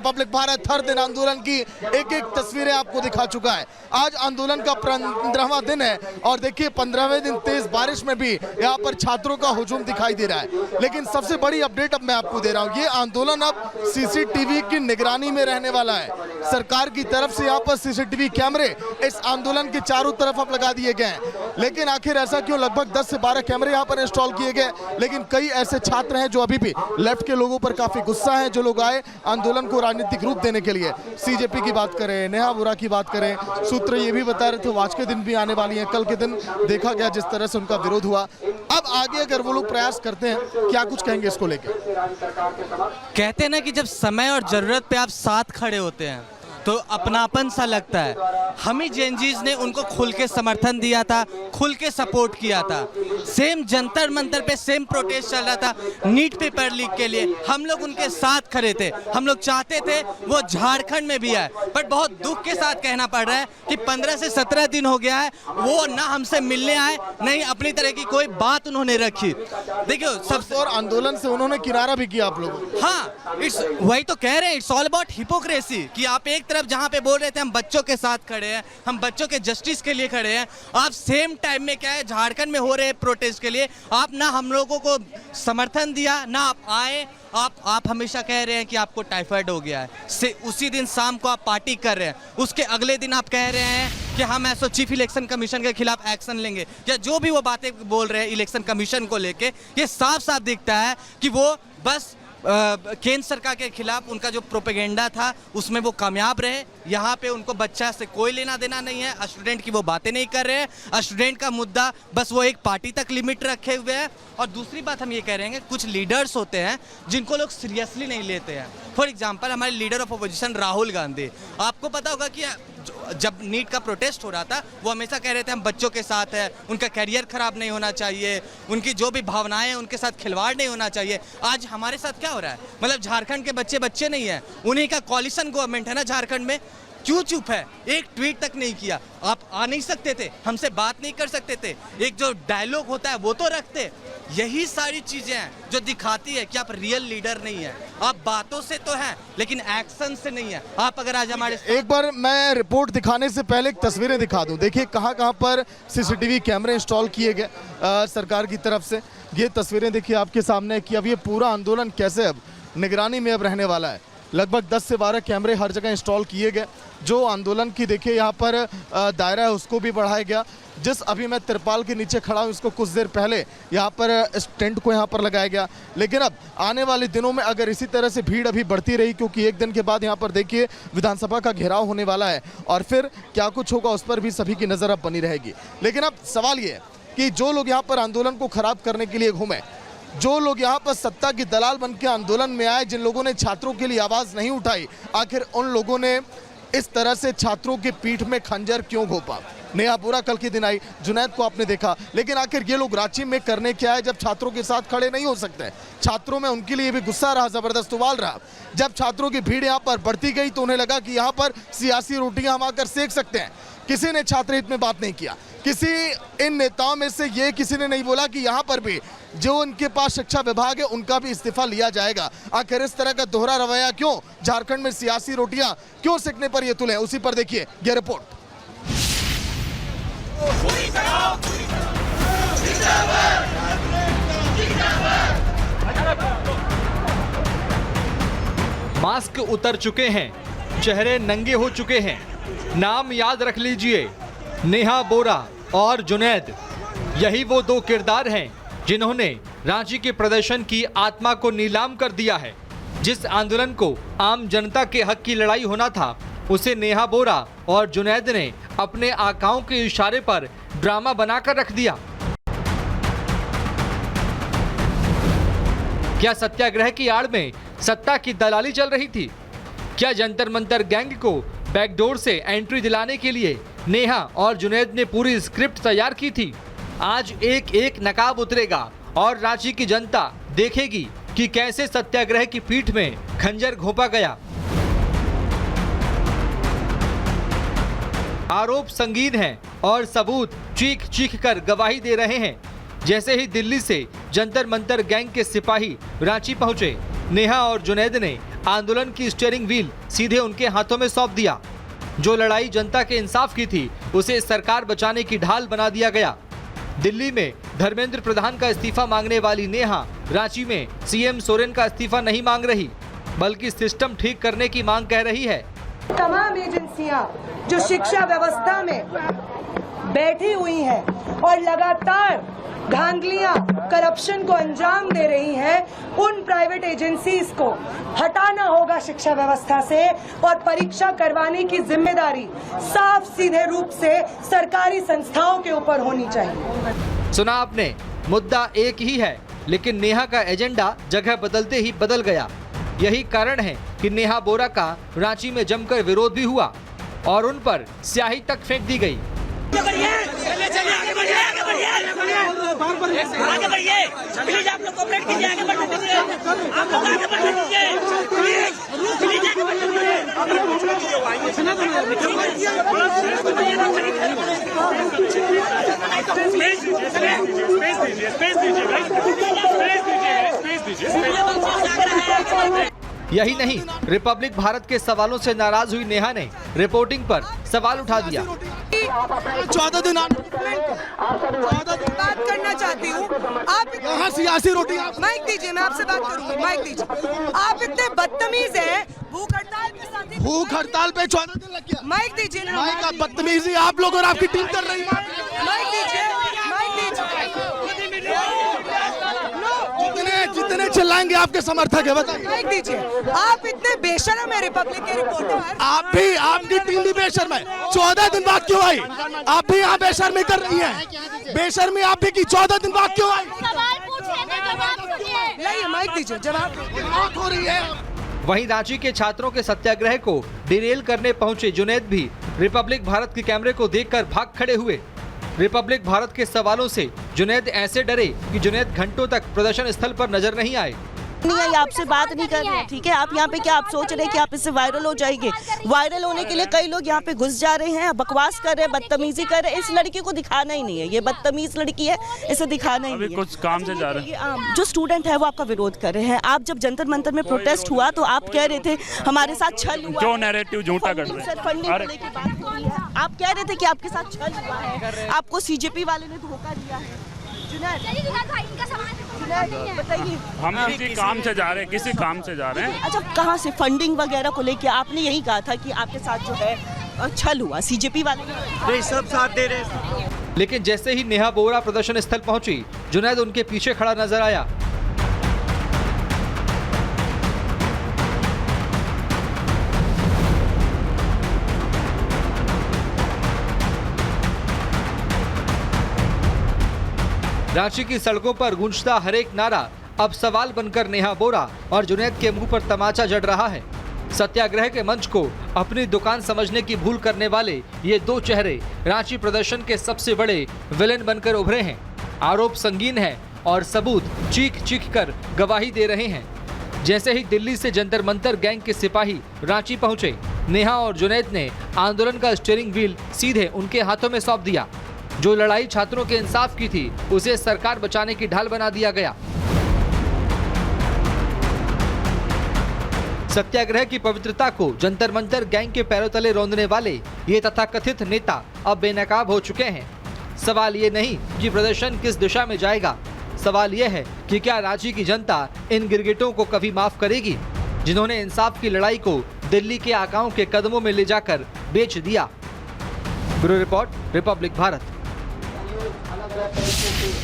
Republic Bharat हर दिन आंदोलन की एक एक तस्वीरें आपको दिखा चुका है। आज आंदोलन का 15वां दिन है और देखिए 15वें दिन तेज बारिश में भी यहाँ पर छात्रों का हुजूम दिखाई दे रहा है। लेकिन सबसे बड़ी अपडेट अब मैं आपको दे रहा हूँ, ये आंदोलन अब सीसीटीवी की निगरानी में रहने वाला है। सरकार की तरफ से यहाँ पर सीसीटीवी कैमरे इस आंदोलन के चारों तरफ अब लगा दिए गए हैं। लेकिन आखिर ऐसा क्यों? लगभग 10 से 12 कैमरे यहाँ पर इंस्टॉल किए गए, लेकिन कई ऐसे छात्र हैं जो अभी भी लेफ्ट के लोगों पर काफी गुस्सा है, जो लोग आए आंदोलन को राजनीतिक रूप देने के लिए। सीजेपी की बात करें, नेहा बोरा की बात करें, सूत्र ये भी बता रहे थे आज के दिन भी आने वाली है। कल के दिन देखा गया जिस तरह से उनका विरोध हुआ। अब आगे अगर वो लोग प्रयास करते हैं, क्या कुछ कहेंगे इसको लेकर? कहते हैं ना कि जब समय और जरूरत पे आप साथ खड़े होते हैं तो अपनापन सा लगता है। हम ही जेनजीज ने उनको खुल के समर्थन दिया था, खुल के सपोर्ट किया था। सेम जंतर मंतर पे सेम प्रोटेस्ट चल रहा था नीट पेपर लीक के लिए, हम लोग उनके साथ खड़े थे। हम लोग चाहते थे वो झारखंड में भी आए, बट बहुत दुख के साथ कहना पड़ रहा है कि 15 से 17 दिन हो गया है, वो ना हमसे मिलने आए, नहीं अपनी तरह की कोई बात उन्होंने रखी। देखियो सबसे और आंदोलन से उन्होंने किनारा भी किया आप लोगों। हाँ, वही तो कह रहे हैं, इट्स ऑल अबाउट हिपोक्रेसी कि आप एक तरफ जहां पे बोल रहे थे हम बच्चों के साथ खड़े हैं, हम बच्चों के जस्टिस के लिए खड़े हैं, आप सेम टाइम में क्या है झारखंड में हो रहे प्रोटेस्ट के लिए आप ना हम लोगों को समर्थन दिया, ना आप आए। आप हमेशा कह रहे हैं कि आपको टाइफाइड हो गया है, उसी दिन शाम को आप पार्टी कर रहे हैं, उसके अगले दिन आप कह रहे हैं कि हम ऐसा चीफ इलेक्शन कमीशन के खिलाफ एक्शन लेंगे, या जो भी वो बातें बोल रहे हैं इलेक्शन कमीशन को लेके, ये साफ साफ दिखता है कि वो बस केंद्र सरकार के खिलाफ उनका जो प्रोपेगेंडा था उसमें वो कामयाब रहे। यहाँ पे उनको बच्चा से कोई लेना देना नहीं है, स्टूडेंट की वो बातें नहीं कर रहे हैं, स्टूडेंट का मुद्दा बस वो एक पार्टी तक लिमिट रखे हुए हैं। और दूसरी बात हम ये कह रहे हैं कि कुछ लीडर्स होते हैं जिनको लोग सीरियसली नहीं लेते हैं। फॉर एग्जाम्पल हमारे leader of opposition Rahul Gandhi, आपको पता होगा कि जब नीट का प्रोटेस्ट हो रहा था वो हमेशा कह रहे थे हम बच्चों के साथ है, उनका करियर खराब नहीं होना चाहिए, उनकी जो भी भावनाएं हैं उनके साथ खिलवाड़ नहीं होना चाहिए। आज हमारे साथ क्या हो रहा है? मतलब झारखंड के बच्चे नहीं है, उन्हीं का कॉलिशन गवर्नमेंट है ना झारखंड में, क्यों चुप है? एक ट्वीट तक नहीं किया। आप आ नहीं सकते थे, हमसे बात नहीं कर सकते थे, एक जो डायलॉग होता है वो तो रखते। यही सारी चीजें हैं जो दिखाती है कि आप रियल लीडर नहीं है। आप बातों से तो हैं लेकिन एक्शन से नहीं है। आप अगर आज हमारे एक बार मैं रिपोर्ट दिखाने से पहले एक तस्वीरें दिखा दूं। देखिए कहां पर सीसीटीवी कैमरे इंस्टॉल किए गए सरकार की तरफ से। ये तस्वीरें देखिए आपके सामने कि अब ये पूरा आंदोलन कैसे अब निगरानी में अब रहने वाला है। लगभग 10 से 12 कैमरे हर जगह इंस्टॉल किए गए। जो आंदोलन की देखिए यहाँ पर दायरा है उसको भी बढ़ाया गया। जिस अभी मैं तिरपाल के नीचे खड़ा हूँ इसको कुछ देर पहले यहाँ पर इस टेंट को यहाँ पर लगाया गया। लेकिन अब आने वाले दिनों में अगर इसी तरह से भीड़ अभी बढ़ती रही, क्योंकि एक दिन के बाद यहाँ पर देखिए विधानसभा का घेराव होने वाला है और फिर क्या कुछ होगा उस पर भी सभी की नज़र अब बनी रहेगी। लेकिन अब सवाल ये है कि जो लोग यहाँ पर आंदोलन को खराब करने के लिए घूमे, जो लोग यहाँ पर सत्ता की दलाल बन के आंदोलन में आए, जिन लोगों ने छात्रों के लिए आवाज़ नहीं उठाई, आखिर उन लोगों ने इस तरह से छात्रों की पीठ में खंजर क्यों घोंपा? नेहा बोरा कल के दिन आई, जुनैद को आपने देखा, लेकिन आखिर ये लोग रांची में करने क्या है जब छात्रों के साथ खड़े नहीं हो सकते? छात्रों में उनके लिए भी गुस्सा रहा, जबरदस्त उबाल रहा। जब छात्रों की भीड़ यहाँ पर बढ़ती गई तो उन्हें लगा कि यहाँ पर सियासी रोटियां हम आकर सेक सकते हैं। किसी ने छात्र हित में बात नहीं किया। किसी इन नेताओं में से ये किसी ने नहीं बोला कि यहाँ पर भी जो उनके पास शिक्षा विभाग है उनका भी इस्तीफा लिया जाएगा। आखिर इस तरह का दोहरा रवैया क्यों? झारखंड में सियासी रोटियां क्यों सेकने पर ये तुले? उसी पर देखिए ये रिपोर्ट। मास्क उतर चुके हैं, चेहरे नंगे हो चुके हैं। नाम याद रख लीजिए, नेहा बोरा और जुनैद। यही वो दो किरदार हैं जिन्होंने रांची के प्रदर्शन की आत्मा को नीलाम कर दिया है। जिस आंदोलन को आम जनता के हक की लड़ाई होना था, उसे नेहा बोरा और जुनैद ने अपने आकाओं के इशारे पर ड्रामा बनाकर रख दिया। क्या सत्याग्रह की आड़ में सत्ता की दलाली चल रही थी? क्या जंतर मंतर गैंग को बैकडोर से एंट्री दिलाने के लिए नेहा और जुनैद ने पूरी स्क्रिप्ट तैयार की थी? आज एक एक नकाब उतरेगा और रांची की जनता देखेगी कि कैसे सत्याग्रह की पीठ में खंजर घोंपा गया। आरोप संगीन हैं और सबूत चीख चीख कर गवाही दे रहे हैं। जैसे ही दिल्ली से जंतर मंतर गैंग के सिपाही रांची पहुंचे, नेहा और जुनैद ने आंदोलन की स्टीयरिंग व्हील सीधे उनके हाथों में सौंप दिया। जो लड़ाई जनता के इंसाफ की थी उसे सरकार बचाने की ढाल बना दिया गया। दिल्ली में धर्मेंद्र प्रधान का इस्तीफा मांगने वाली नेहा रांची में सीएम सोरेन का इस्तीफा नहीं मांग रही, बल्कि सिस्टम ठीक करने की मांग कह रही है। तमाम एजेंसियां जो शिक्षा व्यवस्था में बैठी हुई हैं और लगातार धांधलियां करप्शन को अंजाम दे रही हैं, उन प्राइवेट एजेंसीज को हटाना होगा शिक्षा व्यवस्था से और परीक्षा करवाने की जिम्मेदारी साफ सीधे रूप से सरकारी संस्थाओं के ऊपर होनी चाहिए। सुना आपने, मुद्दा एक ही है, लेकिन नेहा का एजेंडा जगह बदलते ही बदल गया। यही कारण है कि नेहा बोरा का रांची में जमकर विरोध भी हुआ और उन पर स्याही तक फेंक दी गई। आगे बढ़िए, प्लीज आप लोग कोऑपरेट कीजिए, आगे बढ़ने दीजिए, आप लोग आगे बढ़ने दीजिए, प्लीज आगे बढ़ने दीजिए। यही नहीं, रिपब्लिक भारत के सवालों से नाराज हुई नेहा ने रिपोर्टिंग पर सवाल उठा दिया। 14 दिन बात करना चाहती हूँ, आप यहाँ सियासी रोटी माइक दीजिए, मैं आपसे बात करूंगी, माइक दीजिए। आप इतने बदतमीज हैं, भूख हड़ताल के साथ ही भूख हड़ताल पे 14 दिन लग गया। माइक दीजिए ना, माइक का बदतमीजी आप लोग और आपकी टीम कर रही है। माइक दीजिए, माइक जितने चिल्लाएंगे आपके समर्थक है, बताइए। माइक दीजिए। आप इतने बेशर्म है रिपब्लिक के रिपोर्टर। आप भी, आपकी टीम भी बेशर्म है। 14 दिन बाद क्यों आई? आप भी यहाँ बेशर्मी कर रही हैं। बेशर्मी आप भी की 14 दिन बाद क्यों आई? नहीं, माइक दीजिए, जवाब हो रही है। वहीं रांची के छात्रों के सत्याग्रह को डिरेल करने पहुंचे जुनैद भी रिपब्लिक भारत के कैमरे को देखकर भाग खड़े हुए। रिपब्लिक भारत के सवालों से जुनैद ऐसे डरे कि जुनैद घंटों तक प्रदर्शन स्थल पर नजर नहीं आए। नहीं है, आपसे बात नहीं कर रहे, ठीक है? आप यहाँ पे क्या आप सोच रहे हैं कि आप इससे वायरल हो जाएंगे? वायरल होने के लिए कई लोग यहाँ पे घुस जा रहे हैं, बकवास कर रहे हैं, बदतमीजी कर रहे हैं। इस लड़की को दिखाना ही नहीं है, ये बदतमीज लड़की है, इसे दिखाना ही नहीं है। कुछ काम से जा रहे हैं। जो स्टूडेंट है वो आपका विरोध कर रहे हैं। आप जब जंतर मंतर में प्रोटेस्ट हुआ तो आप कह रहे थे हमारे साथ छल हुआ, जो नैरेटिव झूठा कर रहे हैं। फंडिंग को लेकर बात हो रही है। आप कह रहे थे कि आपके साथ छल हुआ है, आपको सीजेपी वाले ने धोखा दिया है। बताइए, हम किसी काम से जा रहे हैं, किसी काम से जा रहे हैं। अच्छा, कहाँ से फंडिंग वगैरह को लेके आपने यही कहा था कि आपके साथ जो है छल हुआ, सीजेपी वाले ने सब साथ दे रहे हैं। लेकिन जैसे ही नेहा बोरा प्रदर्शन स्थल पहुंची, जुनैद उनके पीछे खड़ा नजर आया। रांची की सड़कों पर गूंजता हर एक नारा अब सवाल बनकर नेहा बोरा और जुनैद के मुंह पर तमाचा जड़ रहा है। सत्याग्रह के मंच को अपनी दुकान समझने की भूल करने वाले ये दो चेहरे रांची प्रदर्शन के सबसे बड़े विलेन बनकर उभरे हैं। आरोप संगीन है और सबूत चीख चीख कर गवाही दे रहे हैं। जैसे ही दिल्ली से जंतर मंतर गैंग के सिपाही रांची पहुंचे, नेहा और जुनैद ने आंदोलन का स्टीयरिंग व्हील सीधे उनके हाथों में सौंप दिया। जो लड़ाई छात्रों के इंसाफ की थी उसे सरकार बचाने की ढाल बना दिया गया। सत्याग्रह की पवित्रता को जंतर मंतर गैंग के पैरों तले रौंदने वाले ये तथाकथित नेता अब बेनकाब हो चुके हैं। सवाल ये नहीं कि प्रदर्शन किस दिशा में जाएगा, सवाल ये है कि क्या रांची की जनता इन गिरगिटों को कभी माफ करेगी जिन्होंने इंसाफ की लड़ाई को दिल्ली के आकाओं के कदमों में ले जाकर बेच दिया। Bureau report, Republic Bharat.